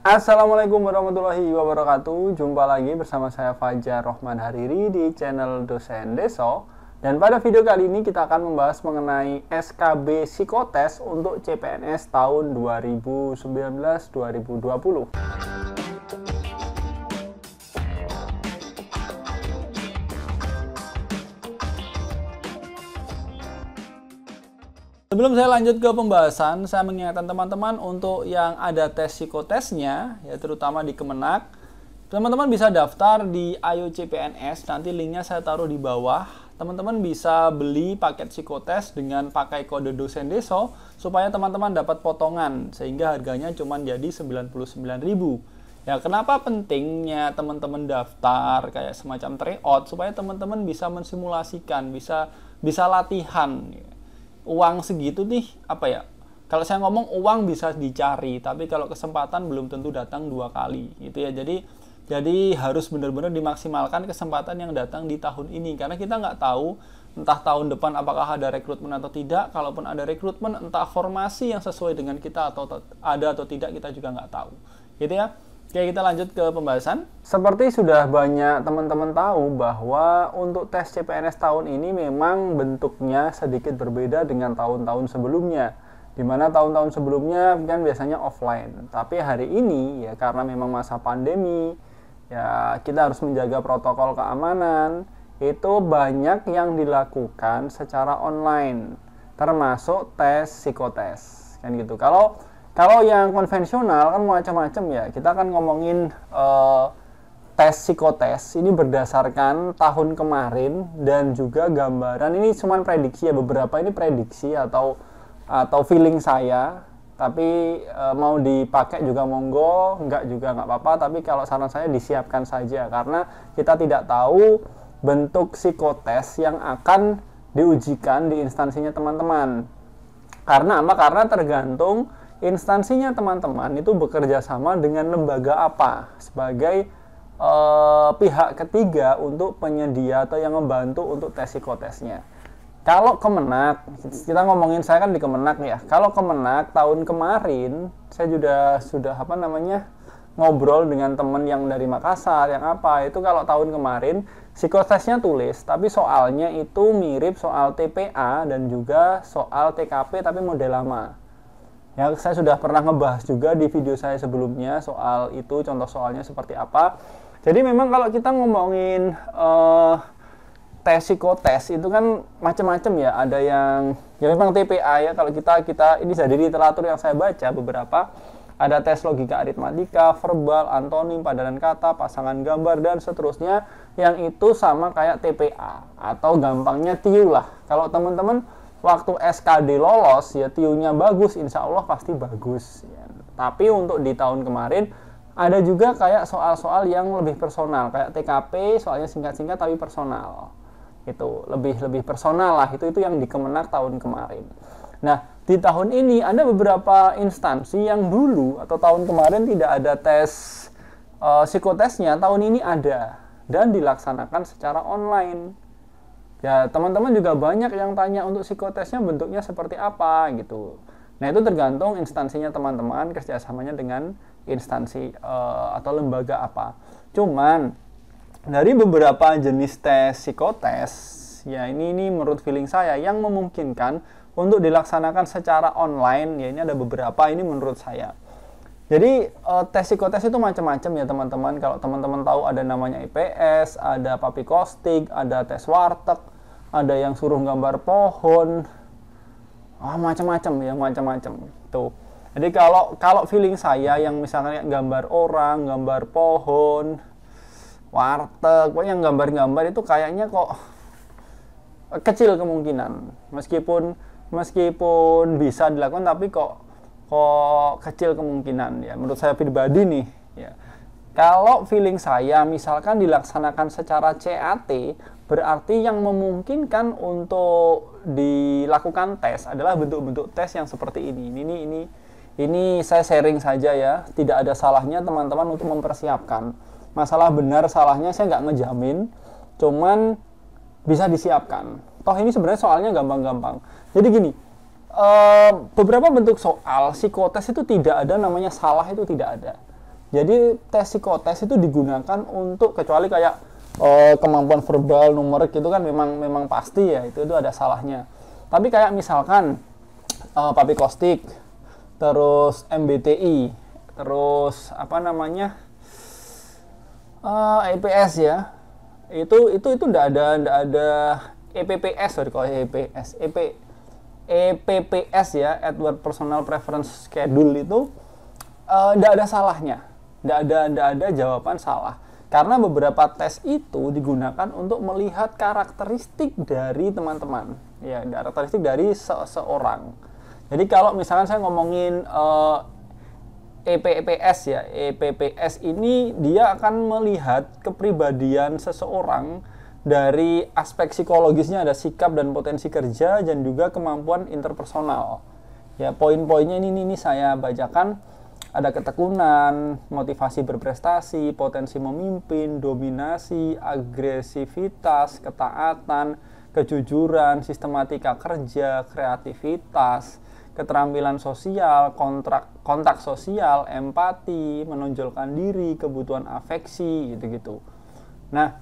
Assalamualaikum warahmatullahi wabarakatuh. Jumpa lagi bersama saya Fajar Rohman Hariri di channel Dosen Deso. Dan pada video kali ini kita akan membahas mengenai SKB Psikotes untuk CPNS tahun 2019-2020. Sebelum saya lanjut ke pembahasan, saya mengingatkan teman-teman untuk yang ada tes psikotesnya, ya terutama di Kemenak, teman-teman bisa daftar di Ayo CPNS, nanti linknya saya taruh di bawah. Teman-teman bisa beli paket psikotes dengan pakai kode Dosen Deso, supaya teman-teman dapat potongan, sehingga harganya cuma jadi 99.000. Ya, kenapa pentingnya teman-teman daftar kayak semacam tryout, supaya teman-teman bisa mensimulasikan, bisa latihan. Uang segitu nih, kalau saya ngomong uang bisa dicari, tapi kalau kesempatan belum tentu datang 2 kali gitu ya. Jadi harus benar-benar dimaksimalkan kesempatan yang datang di tahun ini, karena kita nggak tahu entah tahun depan apakah ada rekrutmen atau tidak. Kalaupun ada rekrutmen, entah formasi yang sesuai dengan kita atau tidak, kita juga nggak tahu gitu ya. Oke, kita lanjut ke pembahasan. Seperti sudah banyak teman-teman tahu bahwa untuk tes CPNS tahun ini memang bentuknya sedikit berbeda dengan tahun-tahun sebelumnya. Di mana tahun-tahun sebelumnya kan biasanya offline. Tapi hari ini ya karena memang masa pandemi, ya kita harus menjaga protokol keamanan, itu banyak yang dilakukan secara online, termasuk tes psikotes. Kan gitu. Kalau yang konvensional kan macam-macam ya. Kita kan ngomongin tes psikotes ini berdasarkan tahun kemarin dan juga gambaran. Ini cuma prediksi ya, beberapa ini prediksi atau feeling saya. Tapi mau dipakai juga monggo, enggak juga nggak apa-apa. Tapi kalau saran saya disiapkan saja, karena kita tidak tahu bentuk psikotes yang akan diujikan di instansinya teman-teman. Karena apa? Karena tergantung instansinya teman-teman itu bekerja sama dengan lembaga apa sebagai pihak ketiga untuk penyedia atau yang membantu untuk tes psikotesnya. Kalau Kemenak, kita ngomongin, saya kan di Kemenak ya. Kalau Kemenak tahun kemarin saya sudah ngobrol dengan teman yang dari Makassar, yang itu kalau tahun kemarin psikotesnya tulis, tapi soalnya itu mirip soal TPA dan juga soal TKP tapi model lama. Ya, saya sudah pernah ngebahas juga di video saya sebelumnya soal itu, contoh soalnya seperti apa. Jadi memang kalau kita ngomongin tes psikotes itu kan macam-macam ya. Ada yang ya memang TPA ya. Kalau kita ini dari literatur yang saya baca beberapa, ada tes logika aritmatika, verbal, antonim, padanan kata, pasangan gambar dan seterusnya, yang itu sama kayak TPA atau gampangnya TIU lah. Kalau teman-teman waktu SKD lolos ya TIU-nya bagus, insya Allah pasti bagus ya. Tapi untuk di tahun kemarin ada juga kayak soal-soal yang lebih personal, kayak TKP, soalnya singkat-singkat tapi personal. Itu lebih personal lah, itu yang di Kemenak tahun kemarin. Nah, di tahun ini ada beberapa instansi yang dulu atau tahun kemarin tidak ada tes psikotesnya, tahun ini ada dan dilaksanakan secara online. Ya, teman-teman juga banyak yang tanya untuk psikotesnya bentuknya seperti apa gitu. Nah, itu tergantung instansinya teman-teman, kerjasamanya dengan instansi atau lembaga apa. Cuman, dari beberapa jenis tes psikotes, ya ini menurut feeling saya yang memungkinkan untuk dilaksanakan secara online, ya ini ada beberapa, ini menurut saya. Jadi tes psikotes itu macam-macam ya teman-teman. Kalau teman-teman tahu ada namanya IPS, ada papikostik, ada tes warteg, ada yang suruh gambar pohon, macam-macam tuh. Jadi kalau feeling saya yang misalnya gambar orang, gambar pohon, warteg, pokoknya yang gambar-gambar itu kayaknya kok kecil kemungkinan. Meskipun bisa dilakukan, tapi kok kecil kemungkinan ya menurut saya pribadi nih ya. Kalau feeling saya misalkan dilaksanakan secara CAT, berarti yang memungkinkan untuk dilakukan tes adalah bentuk-bentuk tes yang seperti ini. Ini saya sharing saja ya, tidak ada salahnya teman-teman untuk mempersiapkan. Masalah benar salahnya saya nggak ngejamin, cuman bisa disiapkan. Toh ini sebenarnya soalnya gampang-gampang. Jadi gini, beberapa bentuk soal psikotes itu tidak ada namanya salah, itu tidak ada. Jadi tes psikotes itu digunakan untuk, kecuali kayak kemampuan verbal, numerik itu kan memang pasti ya, itu ada salahnya. Tapi kayak misalkan Papy Kostick, terus MBTI, terus apa namanya EPS ya, itu enggak ada EPPS, sorry kalau EPS, EPPS ya, Edward Personal Preference Schedule itu enggak ada salahnya, enggak ada jawaban salah, karena beberapa tes itu digunakan untuk melihat karakteristik dari teman-teman ya, karakteristik dari seseorang. Jadi kalau misalkan saya ngomongin EPPS ya, EPPS ini dia akan melihat kepribadian seseorang dari aspek psikologisnya, ada sikap dan potensi kerja, dan juga kemampuan interpersonal. Ya, poin-poinnya ini saya bacakan. Ada ketekunan, motivasi berprestasi, potensi memimpin, dominasi, agresivitas, ketaatan, kejujuran, sistematika kerja, kreativitas, keterampilan sosial, kontak sosial, empati, menonjolkan diri, kebutuhan afeksi, gitu-gitu. Nah,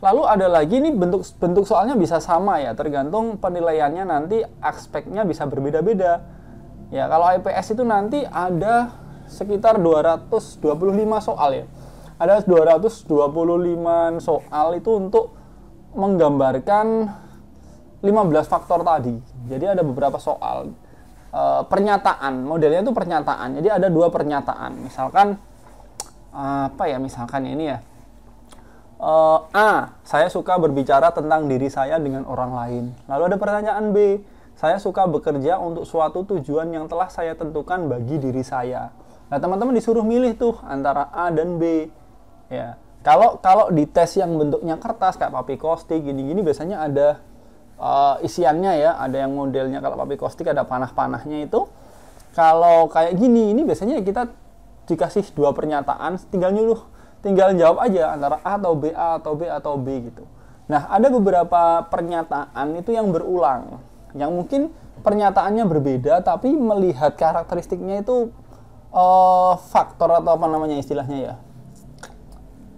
lalu ada lagi nih, bentuk soalnya bisa sama ya, tergantung penilaiannya nanti aspeknya bisa berbeda-beda. Ya, kalau IPS itu nanti ada sekitar 225 soal ya. Ada 225 soal itu untuk menggambarkan 15 faktor tadi. Jadi ada beberapa soal pernyataan, modelnya itu pernyataan. Jadi ada 2 pernyataan. Misalkan apa ya, misalkan ini ya. A, saya suka berbicara tentang diri saya dengan orang lain. Lalu ada pertanyaan B, saya suka bekerja untuk suatu tujuan yang telah saya tentukan bagi diri saya. Nah, teman-teman disuruh milih tuh antara A dan B. Ya, kalau di tes yang bentuknya kertas kayak Papy Kostick gini-gini biasanya ada isiannya ya, ada yang modelnya kalau Papy Kostick ada panah-panahnya itu. Kalau kayak gini, ini biasanya kita dikasih 2 pernyataan, tinggal jawab aja antara A atau B, A atau B atau B gitu. Nah, ada beberapa pernyataan itu yang berulang, yang mungkin pernyataannya berbeda tapi melihat karakteristiknya itu faktor atau apa namanya istilahnya ya,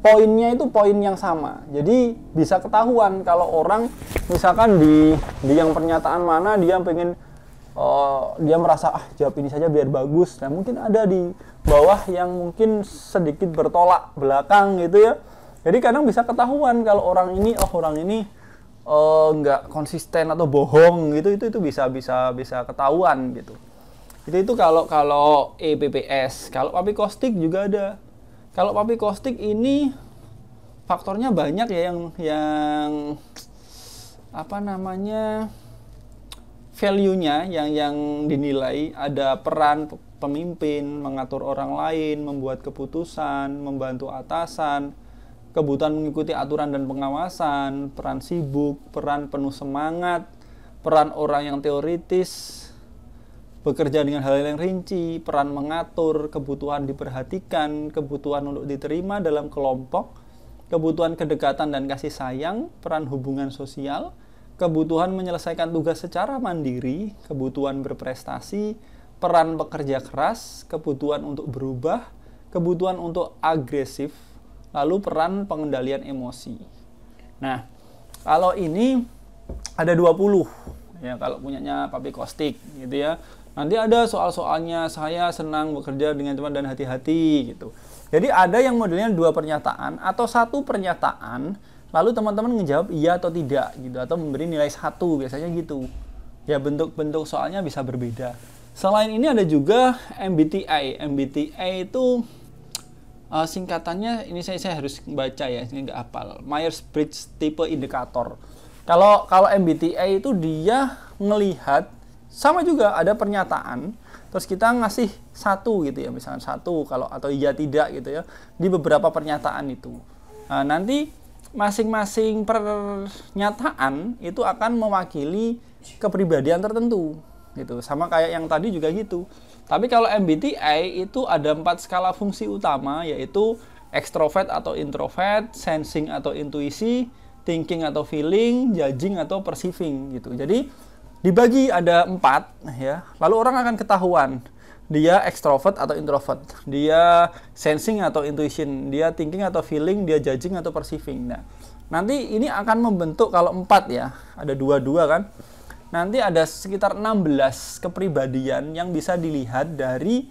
poinnya itu poin yang sama. Jadi bisa ketahuan kalau orang misalkan di yang pernyataan mana dia pengen dia merasa jawab ini saja biar bagus. Nah, mungkin ada di bawah yang mungkin sedikit bertolak belakang gitu ya. Jadi kadang bisa ketahuan kalau orang ini nggak konsisten atau bohong gitu, itu bisa ketahuan gitu. Itu kalau EPPS. Kalau Papy Kostick juga ada. Kalau Papy Kostick ini faktornya banyak ya, yang apa namanya, value-nya yang dinilai. Ada peran pemimpin, mengatur orang lain, membuat keputusan, membantu atasan, kebutuhan mengikuti aturan dan pengawasan, peran sibuk, peran penuh semangat, peran orang yang teoritis, bekerja dengan hal yang rinci, peran mengatur, kebutuhan diperhatikan, kebutuhan untuk diterima dalam kelompok, kebutuhan kedekatan dan kasih sayang, peran hubungan sosial, kebutuhan menyelesaikan tugas secara mandiri, kebutuhan berprestasi, peran pekerja keras, kebutuhan untuk berubah, kebutuhan untuk agresif, lalu peran pengendalian emosi. Nah, kalau ini ada 20 ya, kalau punyanya Papy Kostick gitu ya. Nanti ada soal-soalnya, saya senang bekerja dengan cepat dan hati-hati gitu. Jadi ada yang modelnya 2 pernyataan atau 1 pernyataan, lalu teman-teman ngejawab iya atau tidak gitu, atau memberi nilai 1, biasanya gitu. Ya, bentuk-bentuk soalnya bisa berbeda. Selain ini ada juga MBTI. MBTI itu singkatannya, ini saya harus baca ya, ini nggak hafal. Myers-Briggs Type Indicator. Kalau MBTI itu dia ngelihat, sama juga ada pernyataan, terus kita ngasih 1 gitu ya, misalkan 1 kalau atau iya tidak gitu ya, di beberapa pernyataan itu. Nah, nanti masing-masing pernyataan itu akan mewakili kepribadian tertentu gitu, sama kayak yang tadi juga gitu. Tapi kalau MBTI itu ada 4 skala fungsi utama, yaitu extrovert atau introvert, sensing atau intuisi, thinking atau feeling, judging atau perceiving gitu. Jadi dibagi ada 4 ya, lalu orang akan ketahuan. dia extrovert atau introvert, dia sensing atau intuition, dia thinking atau feeling, dia judging atau perceiving. Nah, nanti ini akan membentuk kalau 4 ya, ada 2-2 kan. Nanti ada sekitar 16 kepribadian yang bisa dilihat dari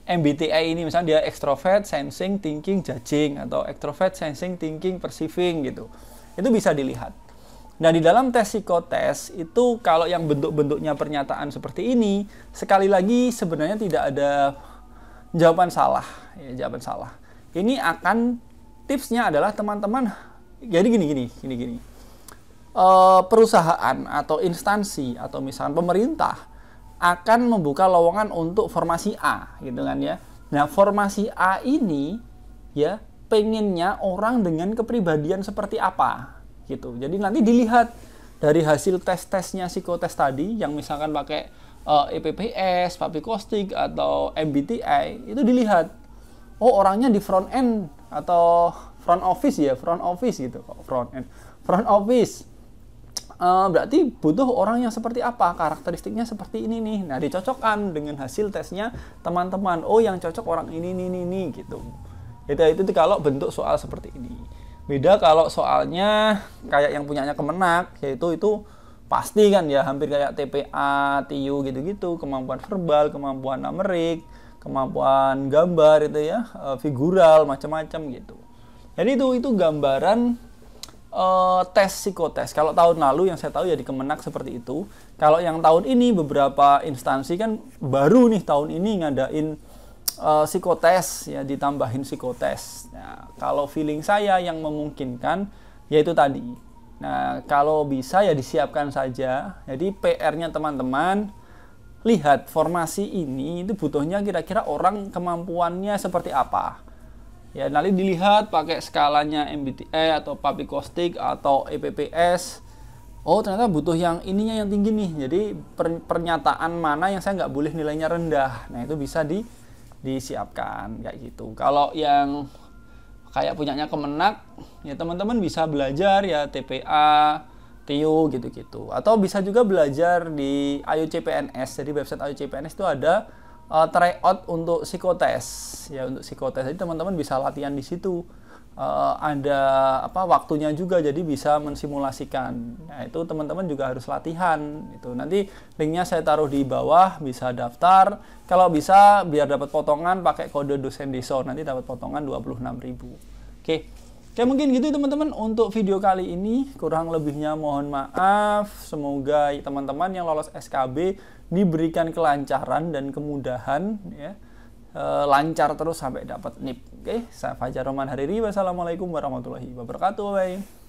MBTI ini. Misalnya dia extrovert, sensing, thinking, judging, atau extrovert, sensing, thinking, perceiving gitu. Itu bisa dilihat. Nah, di dalam tes psikotes itu kalau yang bentuk-bentuknya pernyataan seperti ini, sekali lagi sebenarnya tidak ada jawaban salah. Ya, jawaban salah. Ini akan, tipsnya adalah teman-teman, jadi gini. Perusahaan atau instansi atau misalkan pemerintah akan membuka lowongan untuk formasi A, gitu kan ya. Nah, formasi A ini ya pengennya orang dengan kepribadian seperti apa. Gitu. Jadi nanti dilihat dari hasil tes-tesnya psikotes tadi yang misalkan pakai EPPS, Papikostik atau MBTI, itu dilihat oh orangnya di front end atau front office ya, front office gitu, front end. Front office berarti butuh orang yang seperti apa, karakteristiknya seperti ini nih. Nah, dicocokkan dengan hasil tesnya teman-teman. Oh, yang cocok orang ini gitu. Itu kalau bentuk soal seperti ini. Beda kalau soalnya kayak yang punyanya Kemenak, yaitu itu pasti kan ya hampir kayak TPA, TIU gitu-gitu, kemampuan verbal, kemampuan numerik, kemampuan gambar itu ya, figural macam-macam gitu. Jadi itu gambaran tes psikotes. Kalau tahun lalu yang saya tahu ya di Kemenak seperti itu. Kalau yang tahun ini beberapa instansi kan baru nih tahun ini ngadain psikotes ya, ditambahin psikotes. Nah, kalau feeling saya yang memungkinkan yaitu tadi. Nah, kalau bisa ya disiapkan saja. Jadi PR-nya teman-teman lihat formasi ini itu butuhnya kira-kira orang kemampuannya seperti apa. Ya, nanti dilihat pakai skalanya MBTI atau Papikostik atau EPPS. Oh, ternyata butuh yang ininya yang tinggi nih. Jadi pernyataan mana yang saya nggak boleh nilainya rendah. Nah, itu bisa disiapkan kayak gitu. Kalau yang kayak punyanya Kemenak, ya teman-teman bisa belajar ya TPA, TIU gitu-gitu. Atau bisa juga belajar di AYO CPNS. Jadi website AYO CPNS itu ada tryout untuk psikotes. Ya, untuk psikotes. Jadi teman-teman bisa latihan di situ. Ada waktunya juga, jadi bisa mensimulasikan. Nah, itu teman-teman juga harus latihan itu. Nanti linknya saya taruh di bawah, bisa daftar. Kalau bisa biar dapat potongan pakai kode dosen deso, nanti dapat potongan 26.000. Oke, mungkin gitu teman-teman untuk video kali ini. Kurang lebihnya mohon maaf. Semoga teman-teman yang lolos SKB diberikan kelancaran dan kemudahan ya. Lancar terus sampai dapat NIP. Oke, saya Fajar Roman Hariri. Wassalamualaikum warahmatullahi wabarakatuh. Bye.